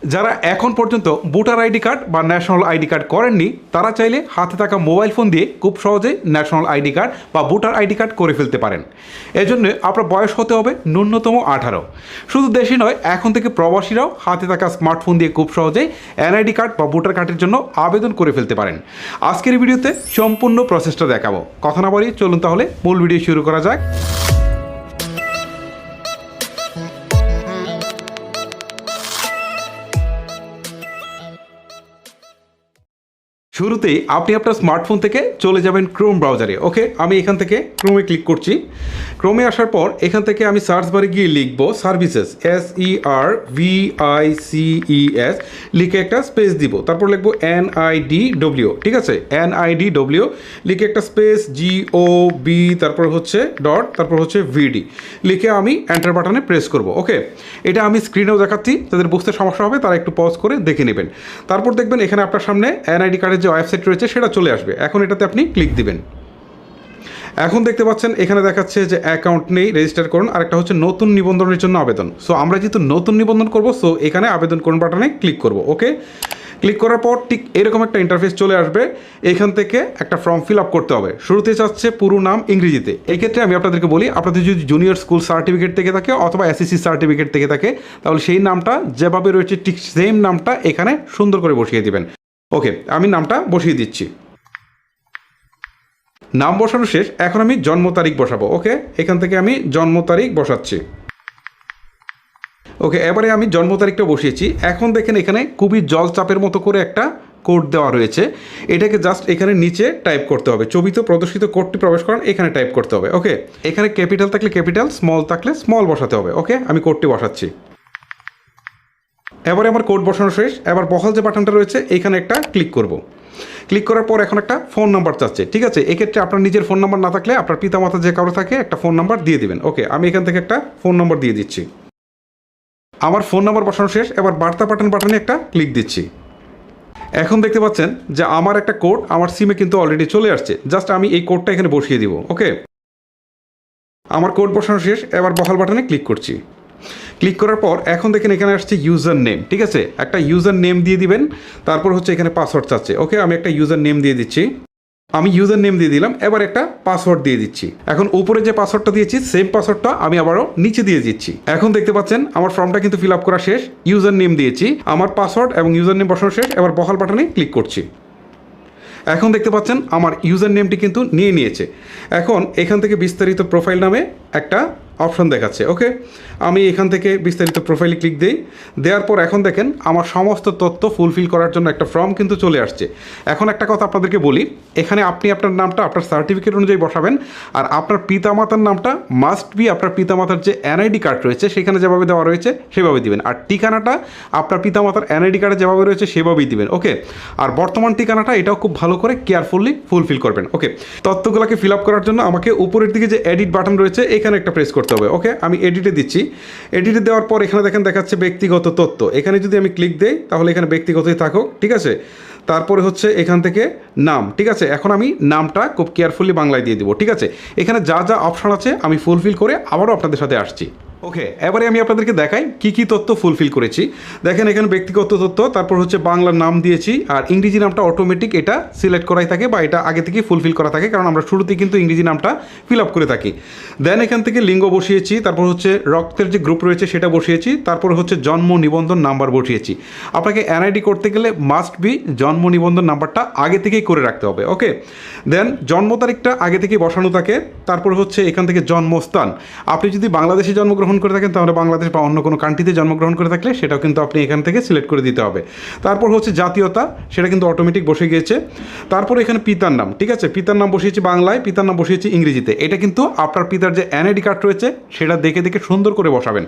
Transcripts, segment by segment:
যারা এখন পর্যন্ত ভোটার আইডি কার্ড বা ন্যাশনাল আইডি কার্ড করেননি তারা চাইলে হাতে থাকা মোবাইল ফোন দিয়ে খুব সহজেই ন্যাশনাল আইডি কার্ড বা ভোটার আইডি কার্ড করে ফেলতে পারেন। এজন্য আপনার বয়স হতে হবে ন্যূনতম 18। শুধু দেশে নয়, এখন থেকে প্রবাসীরাও হাতে থাকা স্মার্টফোন দিয়ে খুব সহজেই এনআইডি কার্ড বা ভোটার কার্ডের জন্য আবেদন করে ফেলতে পারেন। আজকের এই ভিডিওতে সম্পূর্ণ প্রসেসটা দেখাবো। কথা না বাড়িয়ে চলুন তাহলে মূল ভিডিও শুরু করা যাক। শুরুতেই আপনি আপনার স্মার্টফোন থেকে চলে যাবেন ক্রোম ব্রাউজারে। ওকে, আমি এখান থেকে ক্রোমে ক্লিক করছি। ক্রোমে আসার পর এখান থেকে আমি সার্চ বারে গিয়ে লিখবো সার্ভিসেস, SERVICES লিখে একটা স্পেস দিব। তারপর লিখবো NIDW, ঠিক আছে, NIDW লিখে একটা স্পেস GOB, তারপর হচ্ছে ডট, তারপর হচ্ছে VD লিখে আমি এন্টার বাটনে প্রেস করব। ওকে, এটা আমি স্ক্রিনেও দেখাচ্ছি, যাদের বুঝতে সমস্যা হবে তারা একটু পজ করে দেখে নেবেন। তারপর দেখবেন এখানে আপনার সামনে NID কার্ডের যে ওয়েবসাইট রয়েছে সেটা চলে আসবে। এখন এটাতে আপনি ক্লিক দিবেন। এখন দেখতে পাচ্ছেন এখানে দেখাচ্ছে যে অ্যাকাউন্ট নেই, রেজিস্টার করুন, আর একটা হচ্ছে নতুন নিবন্ধনের জন্য আবেদন। সো আমরা যেহেতু নতুন নিবন্ধন করব, সো এখানে আবেদন করুন বাটনে ক্লিক করব। ওকে, ক্লিক করার পর ঠিক এরকম একটা ইন্টারফেস চলে আসবে। এখান থেকে একটা ফর্ম ফিল আপ করতে হবে। শুরুতে চাচ্ছে পুরো নাম ইংরেজিতে। এই ক্ষেত্রে আমি আপনাদেরকে বলি, আপনাদের যদি জুনিয়র স্কুল সার্টিফিকেট থেকে থাকে অথবা SSC সার্টিফিকেট থেকে থাকে, তাহলে সেই নামটা যেভাবে রয়েছে ঠিক সেম নামটা এখানে সুন্দর করে বসিয়ে দিবেন। ওকে, আমি নামটা বসিয়ে দিচ্ছি। নাম বসানো শেষ। এখন আমি জন্ম তারিখ বসাবো। ওকে, এখান থেকে আমি জন্ম তারিখ বসাচ্ছি। ওকে, এবারে আমি জন্ম তারিখটা বসিয়েছি। এখন দেখেন এখানে খুবই জলচাপের মতো করে একটা কোড দেওয়া রয়েছে। এটাকে জাস্ট এখানে নিচে টাইপ করতে হবে। ছবিতে প্রদর্শিত কোডটি প্রবেশ করান এখানে টাইপ করতে হবে। ওকে, এখানে ক্যাপিটাল থাকলে ক্যাপিটাল, স্মল থাকলে স্মল বসাতে হবে। ওকে, আমি কোডটি বসাচ্ছি। এবারে আমার কোড বসানো শেষ। এবার বহাল যে বাটনটা রয়েছে এখানে একটা ক্লিক করব। ক্লিক করার পর এখন একটা ফোন নাম্বার চাচ্ছে, ঠিক আছে। এক্ষেত্রে আপনার নিজের ফোন নাম্বার না থাকলে আপনার পিতামাতা যে কারো থাকে একটা ফোন নাম্বার দিয়ে দিবেন। ওকে, আমি এখান থেকে একটা ফোন নাম্বার দিয়ে দিচ্ছি। আমার ফোন নাম্বার বসানো শেষ। এবার বার্তা পাঠান বাটনে একটা ক্লিক দিচ্ছি। এখন দেখতে পাচ্ছেন যে আমার একটা কোড আমার সিমে কিন্তু অলরেডি চলে আসছে। জাস্ট আমি এই কোডটা এখানে বসিয়ে দিব। ওকে, আমার কোড বসানো শেষ। এবার বহাল বাটনে ক্লিক করছি। ক্লিক করার পর এখন দেখেন এখানে আসছে ইউজার নেম, ঠিক আছে। একটা ইউজার নেম দিয়ে দিবেন। তারপর হচ্ছে এখানে পাসওয়ার্ড চাচ্ছে। ওকে, আমি একটা ইউজার নেম দিয়ে দিচ্ছি। আমি ইউজার নেম দিয়ে দিলাম। এবার একটা পাসওয়ার্ড দিয়ে দিচ্ছি। এখন উপরে যে পাসওয়ার্ডটা দিয়েছি সেম পাসওয়ার্ডটা আমি আবারও নিচে দিয়ে দিচ্ছি। এখন দেখতে পাচ্ছেন আমার ফর্মটা কিন্তু ফিল আপ করা শেষ। ইউজার নেম দিয়েছি, আমার পাসওয়ার্ড এবং ইউজার নেম বসানো শেষ। এবার বহাল বাটনে ক্লিক করছি। এখন দেখতে পাচ্ছেন আমার ইউজার নেমটি কিন্তু নিয়ে নিয়েছে। এখন এখান থেকে বিস্তারিত প্রোফাইল নামে একটা অপশন দেখাচ্ছে। ওকে, আমি এখান থেকে বিস্তারিত প্রোফাইলে ক্লিক দিই। দেওয়ার পর এখন দেখেন আমার সমস্ত তথ্য ফুলফিল করার জন্য একটা ফর্ম কিন্তু চলে আসছে। এখন একটা কথা আপনাদেরকে বলি, এখানে আপনি আপনার নামটা আপনার সার্টিফিকেট অনুযায়ী বসাবেন। আর আপনার পিতামাতার নামটা মাস্ট বি আপনার পিতামাতার যে NID কার্ড রয়েছে সেখানে যেভাবে দেওয়া রয়েছে সেভাবে দিবেন। আর ঠিকানাটা আপনার পিতামাতার NID কার্ডে যেভাবে রয়েছে সেভাবেই দিবেন। ওকে, আর বর্তমান ঠিকানাটা এটাও খুব ভালো করে কেয়ারফুলি ফুলফিল করবেন। ওকে, তথ্যগুলোকে ফিল আপ করার জন্য আমাকে উপরের দিকে যে এডিট বাটন রয়েছে এখানে একটা প্রেস করতে হবে। ওকে, আমি এডিটে দিচ্ছি। এডিটে দেওয়ার পর এখানে দেখেন দেখাচ্ছে ব্যক্তিগত তথ্য। এখানে যদি আমি ক্লিক দিই তাহলে এখানে ব্যক্তিগতই থাকুক, ঠিক আছে। তারপরে হচ্ছে এখান থেকে নাম, ঠিক আছে। এখন আমি নামটা খুব কেয়ারফুলি বাংলায় দিয়ে দিব, ঠিক আছে। এখানে যা যা অপশন আছে আমি ফুলফিল করে আবারও আপনাদের সাথে আসছি। ওকে, এবারে আমি আপনাদেরকে দেখাই কি কি তথ্য ফুলফিল করেছি। দেখেন এখানে ব্যক্তিগত তথ্য, তারপর হচ্ছে বাংলার নাম দিয়েছি, আর ইংরেজি নামটা অটোমেটিক এটা সিলেক্ট করাই থাকে বা এটা আগে থেকেই ফুলফিল করা থাকে, কারণ আমরা শুরুতেই কিন্তু ইংরেজি নামটা ফিল আপ করে থাকি। দেন এখান থেকে লিঙ্গ বসিয়েছি, তারপর হচ্ছে রক্তের যে গ্রুপ রয়েছে সেটা বসিয়েছি, তারপর হচ্ছে জন্ম নিবন্ধন নাম্বার বসিয়েছি। আপনাকে NID করতে গেলে মাস্ট বি জন্ম নিবন্ধন নাম্বারটা আগে থেকেই করে রাখতে হবে। ওকে, দেন জন্ম তারিখটা আগে থেকেই বসানো থাকে। তারপর হচ্ছে এখান থেকে জন্মস্থান, আপনি যদি বাংলাদেশে জন্মগ্রহণ করে থাকেন তাহলে বাংলাদেশ বা অন্য কোনো কান্ট্রিতে জন্মগ্রহণ করে থাকলে সেটাও কিন্তু আপনি এখান থেকে সিলেক্ট করে দিতে হবে। তারপর হচ্ছে জাতীয়তা, সেটা কিন্তু অটোমেটিক বসে গিয়েছে। তারপর এখানে পিতার নাম, ঠিক আছে, পিতার নাম বসিয়েছি বাংলায়, পিতার নাম বসিয়েছি ইংরেজিতে। এটা কিন্তু আপনার পিতার যে NID কার্ড রয়েছে সেটা দেখে দেখে সুন্দর করে বসাবেন।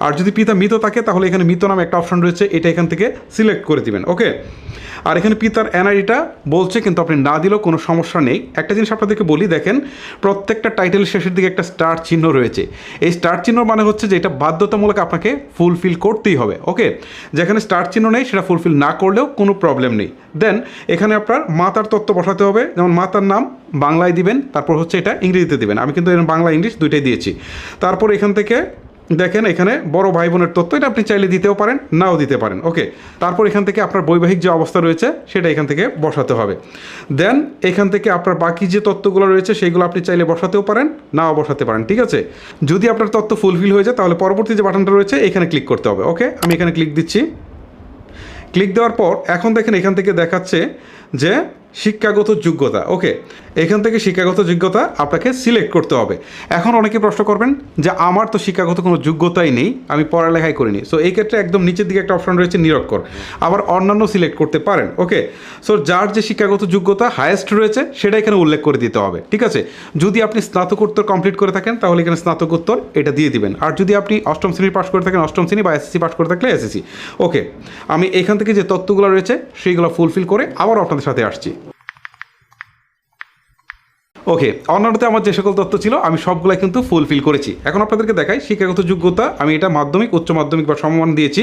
আর যদি পিতা মৃত থাকে তাহলে এখানে মৃত নাম একটা অপশন রয়েছে, এটা এখান থেকে সিলেক্ট করে দিবেন। ওকে, আর এখানে পিতার NIDটা বলছে কিন্তু আপনি না দিলেও কোনো সমস্যা নেই। একটা জিনিস আপনাদেরকে বলি, দেখেন প্রত্যেকটা টাইটেলের শেষের দিকে একটা স্টার চিহ্ন রয়েছে। এই স্টার চিহ্ন মানে হচ্ছে যে এটা বাধ্যতামূলক আপনাকে ফুলফিল করতেই হবে। ওকে, যেখানে স্টার চিহ্ন নেই সেটা ফুলফিল না করলেও কোনো প্রবলেম নেই। দেন এখানে আপনার মাতার তথ্য বসাতে হবে, যেমন মাতার নাম বাংলায় দিবেন, তারপর হচ্ছে এটা ইংরেজিতে দিবেন। আমি কিন্তু বাংলা ইংলিশ দুইটাই দিয়েছি। তারপর এখান থেকে দেখেন এখানে বড় ভাই বোনের তথ্য, এটা আপনি চাইলে দিতেও পারেন, নাও দিতে পারেন। ওকে, তারপর এখান থেকে আপনার বৈবাহিক যে অবস্থা রয়েছে সেটা এখান থেকে বসাতে হবে। দেন এখান থেকে আপনার বাকি যে তথ্যগুলো রয়েছে সেইগুলো আপনি চাইলে বসাতেও পারেন, নাও বসাতে পারেন। ঠিক আছে, যদি আপনার তথ্য ফুলফিল হয়ে যায় তাহলে পরবর্তী যে বাটনটা রয়েছে এখানে ক্লিক করতে হবে। ওকে, আমি এখানে ক্লিক দিচ্ছি। ক্লিক দেওয়ার পর এখন দেখেন এখান থেকে দেখাচ্ছে যে শিক্ষাগত যোগ্যতা। ওকে, এখান থেকে শিক্ষাগত যোগ্যতা আপনাকে সিলেক্ট করতে হবে। এখন অনেকে প্রশ্ন করবেন যে আমার তো শিক্ষাগত কোনো যোগ্যতাই নেই, আমি পড়ালেখাই করিনি। সো এই ক্ষেত্রে একদম নিচের দিকে একটা অপশন রয়েছে নিরক্ষর, আবার অন্যান্য সিলেক্ট করতে পারেন। ওকে, সো যার যে শিক্ষাগত যোগ্যতা হায়েস্ট রয়েছে সেটা এখানে উল্লেখ করে দিতে হবে। ঠিক আছে, যদি আপনি স্নাতকোত্তর কমপ্লিট করে থাকেন তাহলে এখানে স্নাতকোত্তর এটা দিয়ে দিবেন, আর যদি আপনি অষ্টম শ্রেণী পাস করে থাকেন অষ্টম শ্রেণী বা এসএসসি পাস করে থাকলে এসএসসি। ওকে, আমি এখান থেকে যে তথ্যগুলো রয়েছে সেইগুলো ফুলফিল করে আবার আপনাদের সাথে আসছি। ওকে, অন্যান্যতে আমার যে সকল তথ্য ছিল আমি সবগুলাই কিন্তু ফুলফিল করেছি। এখন আপনাদেরকে দেখাই শিক্ষাগত যোগ্যতা, আমি এটা মাধ্যমিক, উচ্চ মাধ্যমিক বা সমমান দিয়েছি।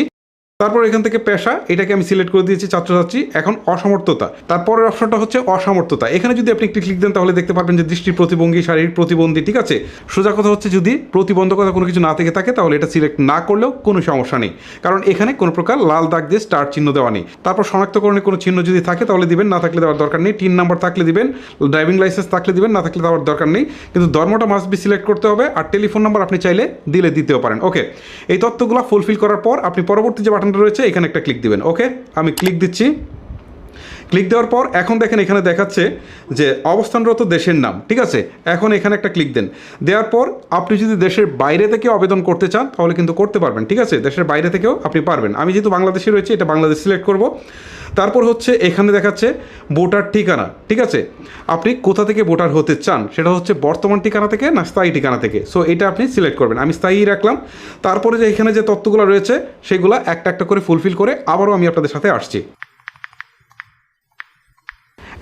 তারপর এখান থেকে পেশা, এটাকে আমি সিলেক্ট করে দিয়েছি ছাত্রছাত্রী। এখন অসমর্থতা, তারপরের অপশনটা হচ্ছে অসমর্থতা। এখানে যদি আপনি একটি ক্লিক দেন তাহলে দেখতে পারবেন যে দৃষ্টি প্রতিবন্ধী, শারীরিক প্রতিবন্ধী। ঠিক আছে, সোজা কথা হচ্ছে যদি প্রতিবন্ধকতা কোনো কিছু না থেকে থাকে তাহলে এটা সিলেক্ট না করলেও কোনো সমস্যা নেই, কারণ এখানে কোনো প্রকার লাল দাগ দিয়ে স্টার চিহ্ন দেওয়া নেই। তারপর শনাক্তকরণে কোনো চিহ্ন যদি থাকে তাহলে দিবেন, না থাকলে দেওয়ার দরকার নেই। টিন নাম্বার থাকলে দিবেন, ড্রাইভিং লাইসেন্স থাকলে দিবেন, না থাকলে দেওয়ার দরকার নেই। কিন্তু ধর্মটা মাস্ট বি সিলেক্ট করতে হবে, আর টেলিফোন নাম্বার আপনি চাইলে দিলে দিতেও পারেন। ওকে, এই তথ্যগুলো ফুলফিল করার পর আপনি পরবর্তী যে বাটনটা রয়েছে এখানে একটা ক্লিক দিবেন। ওকে, আমি ক্লিক দিচ্ছি। ক্লিক দেওয়ার পর এখন দেখেন এখানে দেখাচ্ছে যে অবস্থানরত দেশের নাম। ঠিক আছে, এখন এখানে একটা ক্লিক দেন। দেওয়ার পর আপনি যদি দেশের বাইরে থেকেও আবেদন করতে চান তাহলে কিন্তু করতে পারবেন। ঠিক আছে, দেশের বাইরে থেকেও আপনি পারবেন। আমি যেহেতু বাংলাদেশে রয়েছে এটা বাংলাদেশ সিলেক্ট করব। তারপর হচ্ছে এখানে দেখাচ্ছে ভোটার ঠিকানা। ঠিক আছে, আপনি কোথা থেকে ভোটার হতে চান, সেটা হচ্ছে বর্তমান ঠিকানা থেকে না স্থায়ী ঠিকানা থেকে। সো এটা আপনি সিলেক্ট করবেন, আমি স্থায়ী রাখলাম। তারপরে যে এখানে যে তথ্যগুলো রয়েছে সেগুলো একটা একটা করে ফুলফিল করে আবারও আমি আপনাদের সাথে আসছি।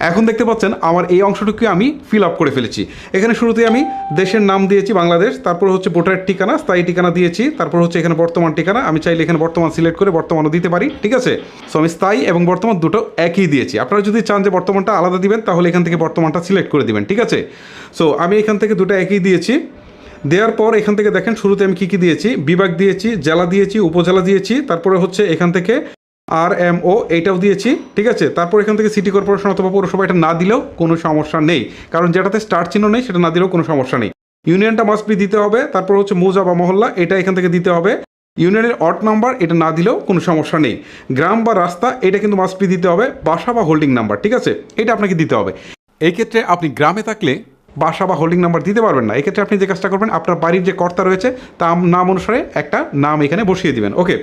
এখন দেখতে পাচ্ছেন আমার এই অংশটুকু আমি ফিল আপ করে ফেলেছি। এখানে শুরুতে আমি দেশের নাম দিয়েছি বাংলাদেশ, তারপর হচ্ছে ভোটার ঠিকানা, স্থায়ী ঠিকানা দিয়েছি, তারপর হচ্ছে এখানে বর্তমান ঠিকানা। আমি চাইলে এখানে বর্তমান সিলেক্ট করে বর্তমানও দিতে পারি। ঠিক আছে, সো আমি স্থায়ী এবং বর্তমান দুটো একই দিয়েছি। আপনারা যদি চান যে বর্তমানটা আলাদা দিবেন তাহলে এখান থেকে বর্তমানটা সিলেক্ট করে দিবেন। ঠিক আছে, সো আমি এখান থেকে দুটো একই দিয়েছি। দেওয়ার পর এখান থেকে দেখেন শুরুতে আমি কী কী দিয়েছি, বিভাগ দিয়েছি, জেলা দিয়েছি, উপজেলা দিয়েছি, তারপরে হচ্ছে এখান থেকে RMO এইটাও দিয়েছি। ঠিক আছে, তারপর এখান থেকে সিটি কর্পোরেশন অথবা পৌরসভা এটা না দিলেও কোনো সমস্যা নেই, কারণ যেটাতে স্টার চিহ্ন নেই সেটা না দিলেও কোনো সমস্যা নেই। ইউনিয়নটা মাস্ট বি দিতে হবে, তারপর হচ্ছে মৌজা বা মহল্লা এটা এখান থেকে দিতে হবে। ইউনিয়নের অড নাম্বার এটা না দিলেও কোনো সমস্যা নেই। গ্রাম বা রাস্তা এটা কিন্তু মাস্ট বি দিতে হবে। বাসা বা হোল্ডিং নাম্বার, ঠিক আছে, এটা আপনাকে দিতে হবে। এই ক্ষেত্রে আপনি গ্রামে থাকলে বাসা বা হোল্ডিং নাম্বার দিতে পারবেন না। এক্ষেত্রে আপনি যে কাজটা করবেন আপনার বাড়ির যে কর্তা রয়েছে তার নাম অনুসারে একটা নাম এখানে বসিয়ে দিবেন। ওকে,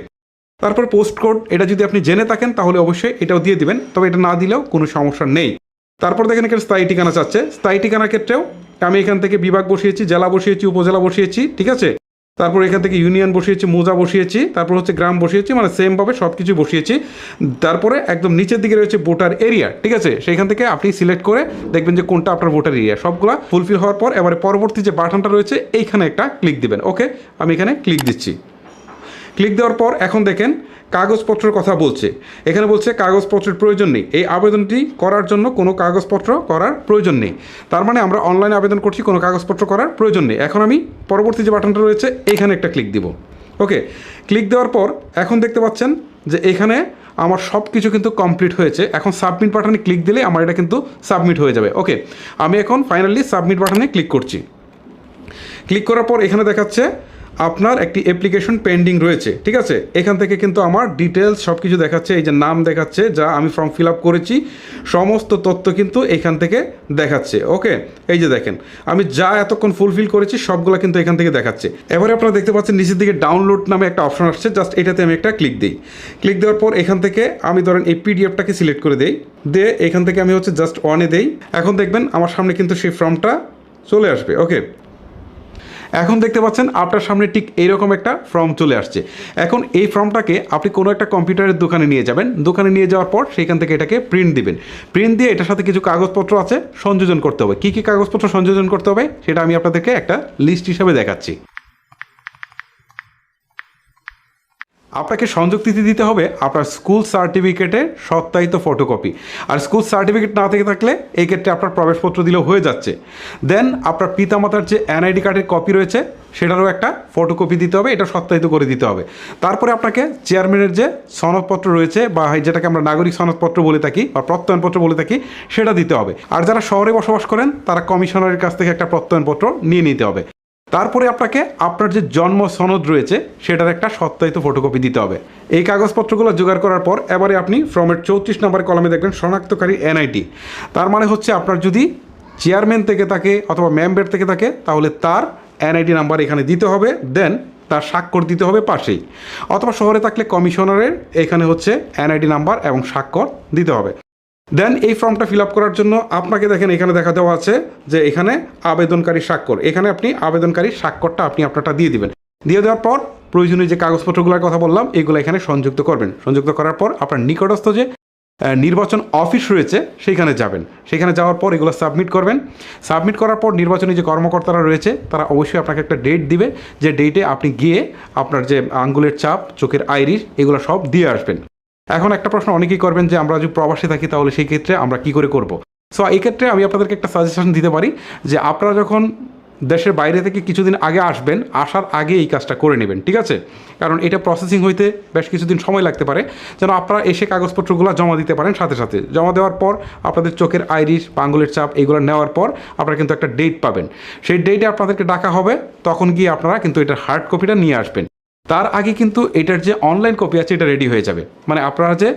তারপর পোস্ট কোড এটা যদি আপনি জেনে থাকেন তাহলে অবশ্যই এটাও দিয়ে দিবেন, তবে এটা না দিলেও কোনো সমস্যা নেই। তারপর দেখেন এখানে স্থায়ী ঠিকানা চাচ্ছে। স্থায়ী ঠিকানার ক্ষেত্রেও আমি এখান থেকে বিভাগ বসিয়েছি, জেলা বসিয়েছি, উপজেলা বসিয়েছি। ঠিক আছে, তারপর এখান থেকে ইউনিয়ন বসিয়েছি, মৌজা বসিয়েছি, তারপর হচ্ছে গ্রাম বসিয়েছি, মানে সেমভাবে সব কিছু বসিয়েছি। তারপরে একদম নিচের দিকে রয়েছে ভোটার এরিয়া। ঠিক আছে, সেইখান থেকে আপনি সিলেক্ট করে দেখবেন যে কোনটা আপনার ভোটার এরিয়া। সবগুলা ফুলফিল হওয়ার পর এবারে পরবর্তী যে বাটনটা রয়েছে এইখানে একটা ক্লিক দিবেন। ওকে, আমি এখানে ক্লিক দিচ্ছি। ক্লিক দেওয়ার পর এখন দেখেন কাগজপত্রের কথা বলছে। এখানে বলছে কাগজপত্রের প্রয়োজন নেই, এই আবেদনটি করার জন্য কোনো কাগজপত্র করার প্রয়োজন নেই। তার মানে আমরা অনলাইনে আবেদন করছি, কোনো কাগজপত্র করার প্রয়োজন নেই। এখন আমি পরবর্তী যে বাটনটা রয়েছে এইখানে একটা ক্লিক দিব। ওকে, ক্লিক দেওয়ার পর এখন দেখতে পাচ্ছেন যে এখানে আমার সব কিছু কিন্তু কমপ্লিট হয়েছে। এখন সাবমিট বাটনে ক্লিক দিলে আমার এটা কিন্তু সাবমিট হয়ে যাবে। ওকে, আমি এখন ফাইনালি সাবমিট বাটনে ক্লিক করছি। ক্লিক করার পর এখানে দেখাচ্ছে আপনার একটি অ্যাপ্লিকেশন পেন্ডিং রয়েছে। ঠিক আছে, এখান থেকে কিন্তু আমার ডিটেলস সব কিছু দেখাচ্ছে, এই যে নাম দেখাচ্ছে যা আমি ফর্ম ফিল আপ করেছি সমস্ত তথ্য কিন্তু এখান থেকে দেখাচ্ছে। ওকে, এই যে দেখেন আমি যা এতক্ষণ ফুলফিল করেছি সবগুলো কিন্তু এখান থেকে দেখাচ্ছে। এবারে আপনারা দেখতে পাচ্ছেন নিচের দিকে ডাউনলোড নামে একটা অপশন আসছে, জাস্ট এটাতে আমি একটা ক্লিক দিই। ক্লিক দেওয়ার পর এখান থেকে আমি ধরেন এই পিডিএফটাকে সিলেক্ট করে দেই, দিয়ে এখান থেকে আমি হচ্ছে জাস্ট অনে দেই। এখন দেখবেন আমার সামনে কিন্তু সেই ফর্মটা চলে আসবে। ওকে, এখন দেখতে পাচ্ছেন আপনার সামনে ঠিক এইরকম একটা ফর্ম চলে আসছে। এখন এই ফর্মটাকে আপনি কোনো একটা কম্পিউটারের দোকানে নিয়ে যাবেন, দোকানে নিয়ে যাওয়ার পর সেখান থেকে এটাকে প্রিন্ট দিবেন। প্রিন্ট দিয়ে এটার সাথে কিছু কাগজপত্র আছে সংযোজন করতে হবে। কী কী কাগজপত্র সংযোজন করতে হবে সেটা আমি আপনাদেরকে একটা লিস্ট হিসাবে দেখাচ্ছি। আপনাকে সংযুক্তিতে দিতে হবে আপনার স্কুল সার্টিফিকেটের সত্যায়িত ফটোকপি। আর স্কুল সার্টিফিকেট না থেকে থাকলে এই ক্ষেত্রে আপনার প্রবেশপত্র দিলেও হয়ে যাচ্ছে। দেন আপনার পিতামাতার যে NID কার্ডের কপি রয়েছে সেটারও একটা ফটোকপি দিতে হবে, এটা সত্যায়িত করে দিতে হবে। তারপরে আপনাকে চেয়ারম্যানের যে সনদপত্র রয়েছে বা যেটাকে আমরা নাগরিক সনদপত্র বলে থাকি বা প্রত্যয়নপত্র বলে থাকি সেটা দিতে হবে। আর যারা শহরে বসবাস করেন তারা কমিশনারের কাছ থেকে একটা প্রত্যয়নপত্র নিয়ে নিতে হবে। তারপরে আপনাকে আপনার যে জন্ম সনদ রয়েছে সেটার একটা সত্যায়িত ফটোকপি দিতে হবে। এই কাগজপত্রগুলো জোগাড় করার পর এবারে আপনি ফর্মের 34 নম্বর কলমে দেখবেন শনাক্তকারী NID। তার মানে হচ্ছে আপনার যদি চেয়ারম্যান থেকে থাকে অথবা মেম্বার থেকে থাকে তাহলে তার NID নাম্বার এখানে দিতে হবে, দেন তার স্বাক্ষর দিতে হবে পাশেই। অথবা শহরে থাকলে কমিশনারের এখানে হচ্ছে NID নাম্বার এবং স্বাক্ষর দিতে হবে। দেন এই ফর্মটা ফিল আপ করার জন্য আপনাকে দেখেন এখানে দেখা দেওয়া আছে যে এখানে আবেদনকারী স্বাক্ষর, এখানে আপনি আবেদনকারী স্বাক্ষরটা আপনি আপনারটা দিয়ে দিবেন। দিয়ে দেওয়ার পর প্রয়োজনীয় যে কাগজপত্রগুলোর কথা বললাম এগুলো এখানে সংযুক্ত করবেন। সংযুক্ত করার পর আপনার নিকটস্থ যে নির্বাচন অফিস রয়েছে সেইখানে যাবেন। সেখানে যাওয়ার পর এগুলো সাবমিট করবেন। সাবমিট করার পর নির্বাচনী যে কর্মকর্তারা রয়েছে তারা অবশ্যই আপনাকে একটা ডেট দিবে, যে ডেটে আপনি গিয়ে আপনার যে আঙ্গুলের ছাপ, চোখের আইরিশ এগুলো সব দিয়ে আসবেন। এখন একটা প্রশ্ন অনেকেই করবেন যে আমরা যদি প্রবাসে থাকি তাহলে সেই ক্ষেত্রে আমরা কী করে করব। সো এই ক্ষেত্রে আমি আপনাদেরকে একটা সাজেশন দিতে পারি যে আপনারা যখন দেশের বাইরে থেকে কিছুদিন আগে আসবেন, আসার আগে এই কাজটা করে নেবেন, ঠিক আছে? কারণ এটা প্রসেসিং হইতে বেশ কিছুদিন সময় লাগতে পারে, যেন আপনারা এসে কাগজপত্রগুলো জমা দিতে পারেন সাথে সাথে। জমা দেওয়ার পর আপনাদের চোখের আইরিশ বা আঙ্গুলের চাপ এগুলো নেওয়ার পর আপনারা কিন্তু একটা ডেট পাবেন। সেই ডেটে আপনাদেরকে ডাকা হবে, তখন গিয়ে আপনারা কিন্তু এটার হার্ড কপিটা নিয়ে আসবেন। তার আগে কিন্তু এটার যে অনলাইন কপি আছে এটা রেডি হয়ে যাবে। মানে আপনারা যে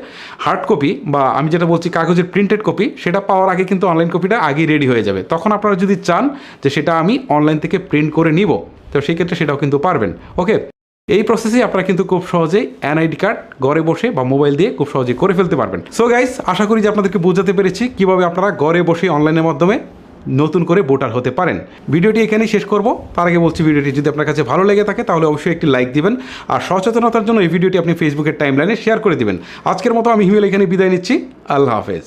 হার্ড কপি বা আমি যেটা বলছি কাগজের প্রিন্টেড কপি সেটা পাওয়ার আগে কিন্তু অনলাইন কপিটা আগেই রেডি হয়ে যাবে। তখন আপনারা যদি চান যে সেটা আমি অনলাইন থেকে প্রিন্ট করে নিব, তো সেই ক্ষেত্রে সেটাও কিন্তু পারবেন। ওকে, এই প্রসেসে আপনারা কিন্তু খুব সহজেই NID কার্ড ঘরে বসে বা মোবাইল দিয়ে খুব সহজেই করে ফেলতে পারবেন। সো গাইস, আশা করি যে আপনাদেরকে বোঝাতে পেরেছি কীভাবে আপনারা ঘরে বসে অনলাইনের মাধ্যমে নতুন করে ভোটার হতে পারেন। ভিডিওটি এখানেই শেষ করব। তার আগে বলছি, ভিডিওটি যদি আপনার কাছে ভালো লেগে থাকে তাহলে অবশ্যই একটি লাইক দিবেন। আর সচেতনতার জন্য এই ভিডিওটি আপনি ফেসবুকের টাইমলাইনে শেয়ার করে দিবেন। আজকের মতো আমি হিমেল এখানে বিদায় নিচ্ছি। আল্লাহ হাফেজ।